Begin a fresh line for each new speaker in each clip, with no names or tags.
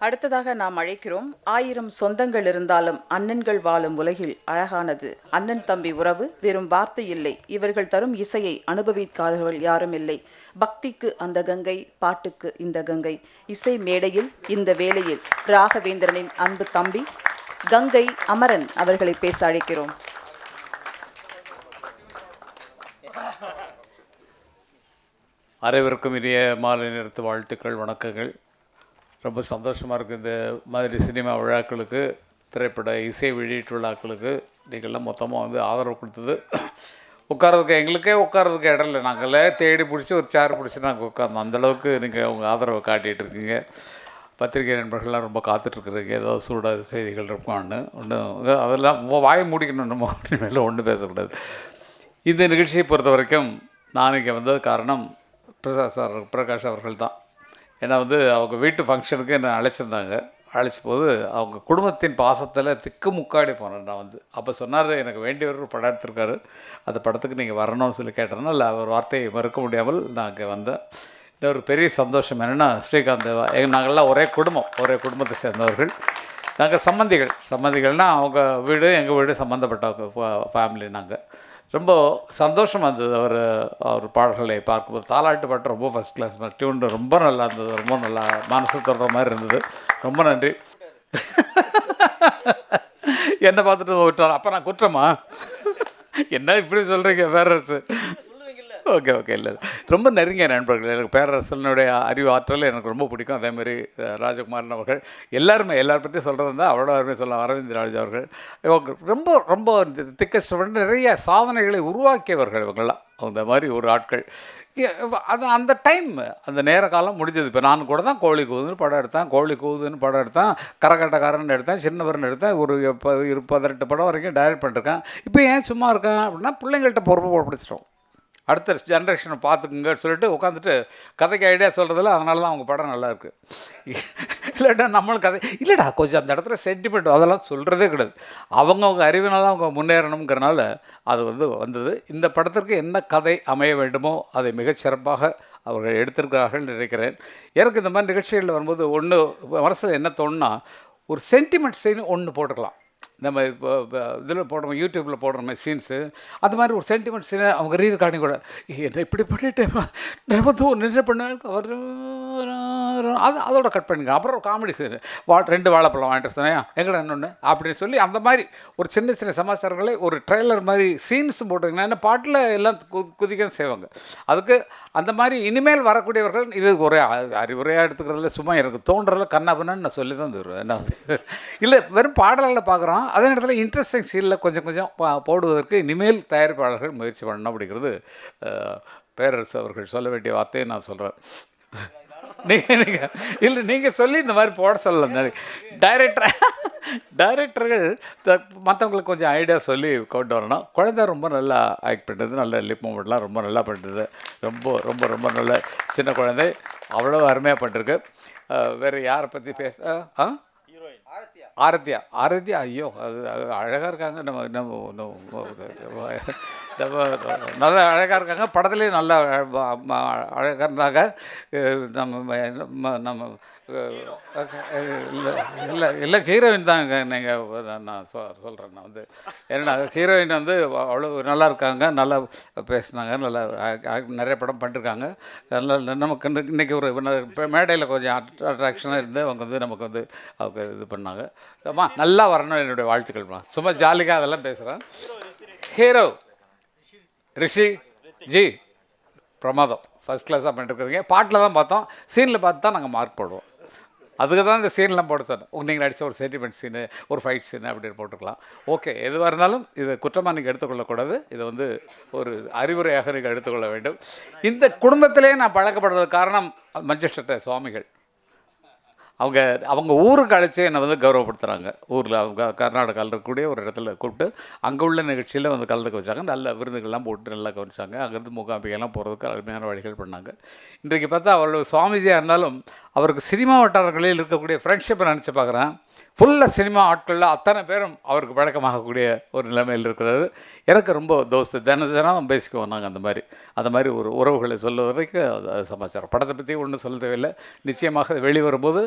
அடுத்ததாக நாம் அழைக்கிறோம். 1000 சொந்தங்கள் இருந்தாலும் அண்ணன்கள் வாழும் உலகில் அழகானது அண்ணன் தம்பி உறவு. வெறும் வார்த்தை இல்லை, இவர்கள் தரும் இசையை அனுபவிக்காதவர்கள் யாரும் இல்லை. பக்திக்கு அந்த கங்கை, பாட்டுக்கு இந்த கங்கை. இசை மேடையில் இந்த வேளையில் ராகவேந்திரனின் அன்பு தம்பி கங்கை அமரன் அவர்களை பேச அழைக்கிறோம்.
அனைவருக்கும் இனிய மாலை நேரத்து வாழ்த்துக்கள், வணக்கங்கள். ரொம்ப சந்தோஷமாக இருக்குது. இந்த மாதிரி சினிமா விழாக்களுக்கு, திரைப்பட இசை வெளியீட்டு விழாக்களுக்கு நீங்கள்லாம் மொத்தமாக வந்து ஆதரவு கொடுத்தது. உட்காரதுக்கு எங்களுக்கே உட்காரதுக்கு இடம் இல்லை, நாங்களே தேடி பிடிச்சி ஒரு சேர் பிடிச்சி நாங்கள் உட்காந்தோம். அந்தளவுக்கு நீங்கள் உங்கள் ஆதரவை காட்டிகிட்டு இருக்கீங்க. பத்திரிகை நண்பர்கள்லாம் ரொம்ப காத்துட்ருக்குறீங்க, ஏதாவது சூடாக செய்திகள் இருப்பான்னு. ஒன்று அதெல்லாம் வாயை மூடிக்கணும், நம்ம மேலே ஒன்றும் பேசக்கூடாது. இந்த நிகழ்ச்சியை பொறுத்த வரைக்கும் நான் இங்கே வந்தது காரணம் பிரகாஷ் அவர்கள் தான். ஏன்னா வந்து அவங்க வீட்டு ஃபங்க்ஷனுக்கு என்னை அழைச்சிருந்தாங்க. அழைச்ச போது அவங்க குடும்பத்தின் பாசத்தில் திக்கு முக்காடி போனேன் நான் வந்து. அப்போ சொன்னார், எனக்கு வேண்டியவர் ஒரு படம் எடுத்திருக்காரு, அந்த படத்துக்கு நீங்கள் வரணும்னு சொல்லி கேட்டதுனால இல்லை, அவர் வார்த்தையை மறுக்க முடியாமல் நான் அங்கே வந்தேன். இந்த ஒரு பெரிய சந்தோஷம் என்னென்னா, ஸ்ரீகாந்த் நாங்கள்லாம் ஒரே குடும்பத்தை சேர்ந்தவர்கள். நாங்கள் சம்மந்திகள்னால் அவங்க வீடு எங்கள் வீடு சம்மந்தப்பட்ட ஃபேமிலி. நாங்கள் ரொம்ப சந்தோஷமாக இருந்தது அவர் பாடல்களை பார்க்கும்போது. தாலாட்டு பாட்டு ரொம்ப ஃபஸ்ட் கிளாஸ், டியூன் ரொம்ப நல்லா இருந்தது, ரொம்ப நல்லா மனசு தொடுற மாதிரி இருந்தது. ரொம்ப நன்றி. என்னை பார்த்துட்டு விட்டார். அப்போ நான் குற்றமா என்ன இப்படி சொல்கிறீங்க பேரரசு? ஓகே இல்லை, ரொம்ப நெருங்கிய நண்பர்கள். எனக்கு பேரரசனுடைய அறிவு ஆற்றல் எனக்கு ரொம்ப பிடிக்கும். அதேமாதிரி ராஜகுமாரன் அவர்கள், எல்லார் பற்றியும் சொல்கிறது இருந்தால் அவ்வளோ அருமையாக சொல்லலாம். அரவிந்த் ராஜ் அவர்கள் ரொம்ப ரொம்ப திக்கஸ்ட், நிறைய சாதனைகளை உருவாக்கியவர்கள் இவங்கெல்லாம். அந்த மாதிரி ஒரு ஆட்கள். அது அந்த டைம், அந்த நேர காலம் முடிஞ்சது. இப்போ நான் கூட தான் கோழி கூதுன்னு படம் எடுத்தேன், கரகாட்டக்காரன் எடுத்தேன், சின்னவர்னு எடுத்தேன், ஒரு 18 படம் வரைக்கும் டைரக்ட் பண்ணிருக்கேன். இப்போ ஏன் சும்மா இருக்கேன் அப்படின்னா, பிள்ளைங்கள்ட்ட பொறுப்பு படிச்சிட்டோம். அடுத்த ஜென்ரேஷனை பார்த்துக்குங்க சொல்லிட்டு உட்காந்துட்டு கதைக்கு ஐடியா சொல்கிறதில்ல. அதனால தான் அவங்க படம் நல்லாயிருக்கு. இல்லைடா நம்மளும் கதை இல்லைடா, கொஞ்சம் அந்த இடத்துல சென்டிமெண்ட் அதெல்லாம் சொல்கிறதே கிடையாது. அவங்கவுங்க அறிவினால அவங்க முன்னேறணுங்கிறனால அது வந்தது. இந்த படத்திற்கு என்ன கதை அமைய வேண்டுமோ அதை மிகச்சிறப்பாக அவர்கள் எடுத்திருக்கிறார்கள் நினைக்கிறேன். எனக்கு இந்த மாதிரி நிகழ்ச்சிகளில் வரும்போது ஒன்று மனசில் என்ன தோணுன்னா, ஒரு சென்டிமெண்ட் சீன் ஒன்று போட்டுக்கலாம். நம்ம இப்போ இதில் போடுறோம், யூடியூப்பில் போடுற மாதிரி சீன்ஸு, அந்த மாதிரி ஒரு சென்டிமெண்ட் சீனை அவங்க ரீரெக்கார்டிங் கூட என்ன இப்படி பண்ணிட்டேன் நின்று பண்ண அதோட கட் பண்ணிங்க. அப்புறம் ஒரு காமெடி சீன், 2 வாழைப்பழம் வாங்கிட்டு சொன்னேன் எங்கடா இன்னொன்று அப்படின்னு சொல்லி, அந்த மாதிரி ஒரு சின்ன சமாச்சாரங்களை ஒரு ட்ரெய்லர் மாதிரி சீன்ஸும் போட்டிங்கன்னா, என்ன பாட்டில் எல்லாம் குதிக்க செய்வாங்க. அதுக்கு அந்த மாதிரி இனிமேல் வரக்கூடியவர்கள் இது ஒரு அறிவுரையாக எடுத்துக்கிறதுல சும்மா எனக்கு தோன்றதில்ல, கண்ணாபண்ணு நான் சொல்லி தான் தருவேன். என்ன இல்லை, வெறும் பாடல்களில் பார்க்குறோம், அதே நேரத்தில் இன்ட்ரெஸ்டிங் சீனில் கொஞ்சம் போடுவதற்கு இனிமேல் தயாரிப்பாளர்கள் முயற்சி பண்ணணும் அப்படிங்கிறது பேரரசு அவர்கள் சொல்ல வேண்டிய வார்த்தையை நான் சொல்கிறேன். நீங்கள் சொல்லி இந்த மாதிரி போட சொல்லலாம். டைரக்டர்கள் மற்றவங்களுக்கு கொஞ்சம் ஐடியா சொல்லி கொண்டு வரணும். குழந்தை ரொம்ப நல்லா ஆக்ட் பண்ணுறது, நல்ல லிப் மூமெண்ட்லாம் ரொம்ப நல்லா பண்ணுறது, ரொம்ப ரொம்ப ரொம்ப நல்ல சின்ன குழந்தை, அவ்வளோ அருமையாக பண்ணிருக்கு. வேறு யாரை பற்றி ஆரத்தியா ஐயோ, அது அழகாக இருக்காங்க. நல்லா அழகாக இருக்காங்க. படத்துலேயும் நல்லா அழகாக இருந்தாங்க. நம்ம இல்லை ஹீரோயின் தாங்க. நீங்கள் நான் சொல்கிறேன், நான் ஏன்னா ஹீரோயின் அவ்வளோ நல்லா இருக்காங்க, நல்லா பேசுனாங்க, நல்லா நிறைய படம் பண்ணிருக்காங்க. நல்லா நமக்கு இன்றைக்கி ஒரு மேடையில் கொஞ்சம் அட்ராக்ஷனாக இருந்து அவங்க நமக்கு அவங்க இது பண்ணாங்க. நல்லா வரணும், என்னுடைய வாழ்த்துக்கள்மா. சும்மா ஜாலிக்காக அதெல்லாம் பேசுகிறேன். ஹீரோ ரிஷி ஜி பிரமாதம், ஃபஸ்ட் கிளாஸாக பண்ணிட்டுருக்குறீங்க. பாட்டில் தான் பார்த்தோம், சீனில் பார்த்து தான் நாங்கள் மார்க் போடுவோம். அதுக்கு தான் இந்த சீன்லாம் போட சொன்னேன். நீங்கள் நடித்த ஒரு சென்டிமெண்ட் சீனு, ஒரு ஃபைட் சீனு அப்படின்னு போட்டுக்கலாம். ஓகே, எதுவாக இருந்தாலும் இது குற்றமாக நீங்கள் எடுத்துக்கொள்ளக்கூடாது. இது ஒரு அறிவுரையாக நீங்கள் எடுத்துக்கொள்ள வேண்டும். இந்த குடும்பத்திலே நான் பழக்கப்படுறதுக்கு காரணம் மஞ்சள் சுவாமிகள். அவங்க ஊருக்கு அழைச்சி என்னை கௌரவப்படுத்துகிறாங்க. ஊரில் அவங்க கர்நாடகாவில் இருக்கக்கூடிய ஒரு இடத்துல கூப்பிட்டு அங்கே உள்ள நிகழ்ச்சியில் கலந்துக்க வச்சாங்க. நல்ல விருந்துகள்லாம் போட்டு நல்லா கவனிச்சாங்க. அங்கேருந்து மூகாம்பிகைலாம் போகிறதுக்கு அருமையான வழிகள் பண்ணாங்க. இன்றைக்கு பார்த்தா அவ்வளோ சுவாமிஜியாக இருந்தாலும் அவருக்கு சினிமா வட்டாரங்களில் இருக்கக்கூடிய ஃப்ரெண்ட்ஷிப்பை நினச்சி பார்க்குறேன். ஃபுல்லாக சினிமா ஆட்களில் அத்தனை பேரும் அவருக்கு பழக்கமாகக்கூடிய ஒரு நிலைமையில் இருக்கிறது. எனக்கு ரொம்ப தினம் பேசிக்குவோம் நாங்கள். அந்த மாதிரி ஒரு உறவுகளை சொல்ல வரைக்கும் அது சமாச்சாரம். படத்தை பற்றி ஒன்றும் சொல்ல தேவையில்லை. நிச்சயமாக வெளிவரும்போது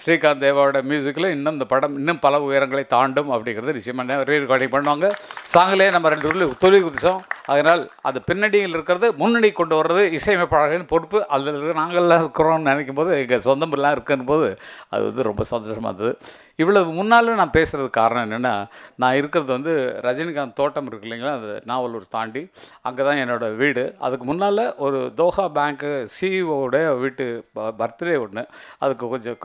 ஸ்ரீகாந்த் தேவாவோட மியூசிக்கில் இன்னும் இந்த படம் இன்னும் பல உயரங்களை தாண்டும் அப்படிங்கிறது நிச்சயமாக ரீ ரெக்கார்டிங் பண்ணுவாங்க. சாங்கிலே நம்ம 2 ஊரில் தொழில் குதிச்சோம். அதனால் அது பின்னணியில் இருக்கிறது முன்னணி கொண்டு வர்றது இசையமைப்பாளர்களின் பொறுப்பு. அதில் இருக்கிற நாங்கள்லாம் இருக்கிறோம்னு நினைக்கும் போது எங்கள் சொந்தமெல்லாம் இருக்குன்னு போது அது வந்து ரொம்ப சந்தோஷமாக இருந்தது. இவ்வளவு முன்னால் நான் பேசுகிறதுக்கு காரணம் என்னென்னா, நான் இருக்கிறது வந்து ரஜினிகாந்த் தோட்டம் இருக்கு இல்லைங்களா, அது நாவலூர் தாண்டி அங்கே தான் என்னோடய வீடு. அதுக்கு முன்னால் ஒரு தோஹா பேங்க்கு சிஇஓட வீட்டு பர்த்டே ஒன்று, அதுக்கு கொஞ்சம்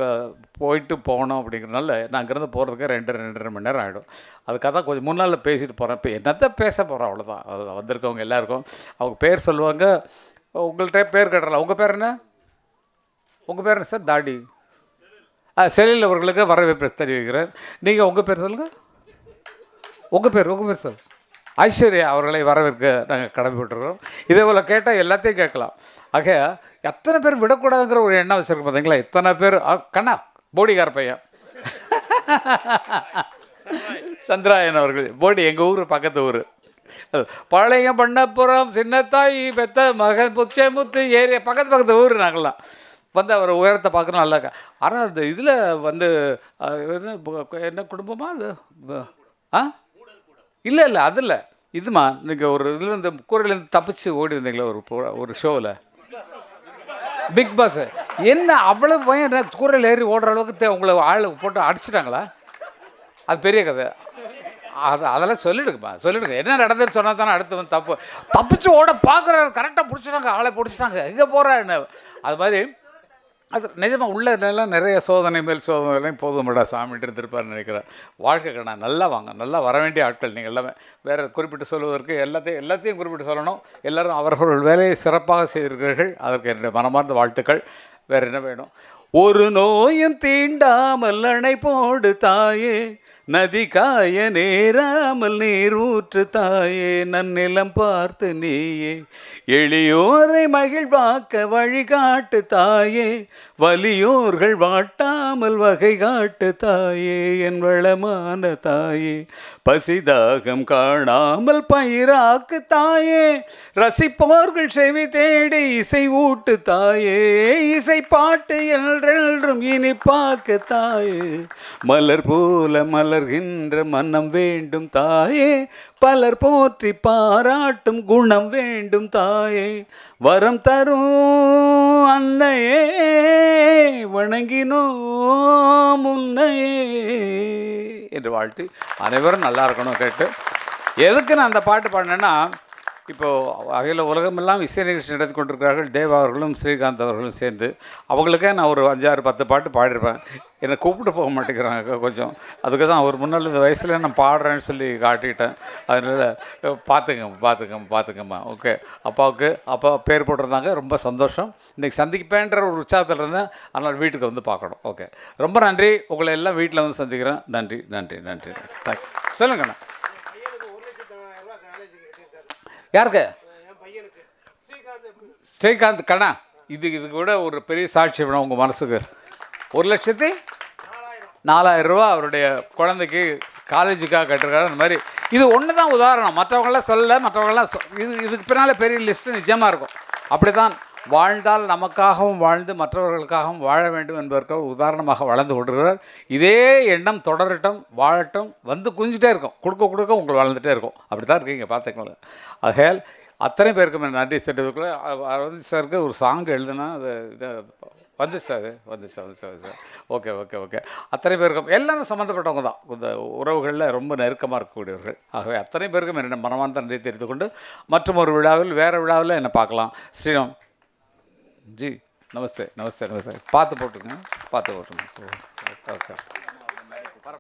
போயிட்டு போகணும் அப்படிங்கிறனால நான் அங்கேருந்து போகிறதுக்கு 2-2.5 மணி நேரம் ஆகிடும். அதுக்காக தான் கொஞ்சம் முன்னால் பேசிட்டு போகிறேன். இப்போ என்னத்தை பேச போகிறோம் அவ்வளோதான். அது வந்திருக்கவங்க எல்லாருக்கும் அவங்க பேர் சொல்லுவாங்க. உங்கள்கிட்ட பேர் கேட்டுறலாம். உங்கள் பேர் என்ன? உங்கள் பேர் என்ன சார்? தாடி செலில் அவர்களுக்கு வரவேற்பு தெரிவிக்கிறேன். நீங்கள் உங்கள் பேர் சொல்லுங்கள். உங்கள் பேர் சார்? ஐஸ்வர்யா அவர்களை வரவேற்க நாங்கள் கடமைப்பட்டுருக்கிறோம். இதே போல் கேட்டால் எல்லாத்தையும் கேட்கலாம். ஆக எத்தனை பேர் விடக்கூடாதுங்கிற ஒரு எண்ணம் வச்சுருக்கோம் பார்த்தீங்களா? எத்தனை பேர் கண்ணா போடிக்கார பையன் சந்திராயன் அவர்கள் போடி, எங்கள் ஊர் பக்கத்து ஊர். பழைய பண்ணப்புறம் சின்னத்தாய் பெத்த மகன் புச்சமுத்து ஏரியா பக்கத்து ஊர். நாங்கள்லாம் வந்து அவர் உயரத்தை பார்க்கணும் நல்லா. ஆனால் அந்த இதில் வந்து என்ன குடும்பமா அது? இல்லை அதில் இதுமா நீங்கள் ஒரு இதில் இந்த கூரையிலேருந்து தப்பிச்சு ஓடி இருந்தீங்களா ஒரு ஷோவில், பிக் பாஸ். என்ன அவ்வளோ பயம் கூரையில் ஏறி ஓடுற அளவுக்கு உங்களை ஆள் போட்டு அடிச்சிட்டாங்களா? அது பெரிய கதை. அதெல்லாம் சொல்லிடுங்க என்ன நடந்ததுன்னு சொன்னால் தானே அடுத்து வந்து தப்பிச்சு ஓட பார்க்குறாரு. கரெக்டாக பிடிச்சிட்டாங்க, ஆளை பிடிச்சிட்டாங்க, எங்கே போகிறா என்ன. அது மாதிரி அது நிஜமாக உள்ளதெல்லாம் நிறைய சோதனை மேல் சோதனைலாம் போதும்டா சாமிட்டு இருந்திருப்பார்னு நினைக்கிறேன். வாழ்க்கை கண்ணா நல்லா வாங்க, நல்லா வர வேண்டிய ஆட்கள் நீங்கள் எல்லாமே. வேறு குறிப்பிட்டு சொல்வதற்கு எல்லாத்தையும் குறிப்பிட்டு சொல்லணும். எல்லோரும் அவர்கள் வேலையை சிறப்பாக செய்திருக்கிறீர்கள். அதற்கு என்னுடைய மனமார்ந்த வாழ்த்துக்கள். வேறு என்ன வேணும்? ஒரு நோயும் தீண்டாமல் அணை போடு தாயே, நதி காய நேராமல் நீர் ஊற்று தாயே, நன்னிலம் பார்த்து நீயே எளியோரை மகிழ்வாக்க வழிகாட்டு தாயே, வலியோர்கள் வாட்டாமல் வகை காட்டு தாயே, என் வளமான தாயே, பசிதாகம் காணாமல் பயிராக்கு தாயே, ரசிப்போர்கள் செவி தேடி இசை ஊட்டு தாயே, இசை பாட்டு என்றென்றும் இனிப்பாக்கு தாயே, மலர் போல மலர்கின்ற மனம் வேண்டும் தாயே, பலர் போற்றி பாராட்டும் குணம் வேண்டும் தாயே, வரம் தரும் அன்னையே வணங்கினோம் உன்னையே என்று வாழ்த்து அனைவரும் நல்லா இருக்கணும் கேட்டு. எதுக்கு நான் அந்த பாட்டு பாடினேன்னா, இப்போது அகில உலகமெல்லாம் இசை நிகழ்ச்சி நடத்தி கொண்டிருக்கிறார்கள். தேவா அவர்களும் ஸ்ரீகாந்த் அவர்களும் சேர்ந்து. அவங்களுக்கே நான் ஒரு 5-6-10 பாட்டு பாடிருப்பேன். என்னை கூப்பிட்டு போக மாட்டேங்கிறாங்க கொஞ்சம். அதுக்கு தான் அவர் முன்னால் இந்த வயசில் நான் பாடுறேன்னு சொல்லி காட்டிக்கிட்டேன். அதனால் பார்த்துக்கம்மா. ஓகே, அப்பா பேர் போட்டிருந்தாங்க. ரொம்ப சந்தோஷம். இன்றைக்கி சந்திப்பேன்ற ஒரு உற்சாகத்தில் இருந்தேன். அதனால் வீட்டுக்கு வந்து பார்க்கணும். ஓகே, ரொம்ப நன்றி. உங்களை எல்லாம் வீட்டில் வந்து சந்திக்கிறேன். நன்றி. தேங்க்யூ. சொல்லுங்கண்ணா. யாருக்கு? ஸ்ரீகாந்த் கண்ணா. இதுக்கு கூட ஒரு பெரிய சாட்சி வேணும் உங்கள் மனசுக்கு. 1,04,000 ரூபா அவருடைய குழந்தைக்கு காலேஜுக்காக கட்டிருக்காரு. அந்த மாதிரி இது ஒன்று தான் உதாரணம். மற்றவங்களாம் சொல்லலை. மற்றவங்களாம் இதுக்கு பின்னால் பெரிய லிஸ்ட்டு நிச்சயமாக இருக்கும். அப்படி தான் வாழ்ந்தால் நமக்காகவும் வாழ்ந்து மற்றவர்களுக்காகவும் வாழ வேண்டும் என்பதற்காக உதாரணமாக வளர்ந்து கொண்டிருக்கிறார். இதே எண்ணம் தொடரட்டும், வாழட்டும், வந்து குஞ்சிட்டே இருக்கும். கொடுக்க உங்களுக்கு வளர்ந்துட்டே இருக்கும். அப்படி தான் இருக்கீங்க பார்த்துக்கோங்க. ஆகையால் அத்தனை பேருக்கும் நன்றி சென்றதுக்குள்ளே அரவிந்த் சாருக்கு ஒரு சாங் எழுதுனா அது வந்துச்சு சார். ஓகே. அத்தனை பேருக்கும் எல்லாரும் சம்மந்தப்பட்டவங்க தான். இந்த உறவுகளில் ரொம்ப நெருக்கமாக இருக்கக்கூடியவர்கள். ஆகவே அத்தனை பேருக்கும் என்னென்ன மனமார்ந்த நன்றி தெரிந்து கொண்டு மற்றும் ஒரு விழாவில் வேறு விழாவில் என்னை பார்க்கலாம். ஸ்ரீராம் ஜி நமஸ்தே. பார்த்து போட்டுருங்க. ஓகே.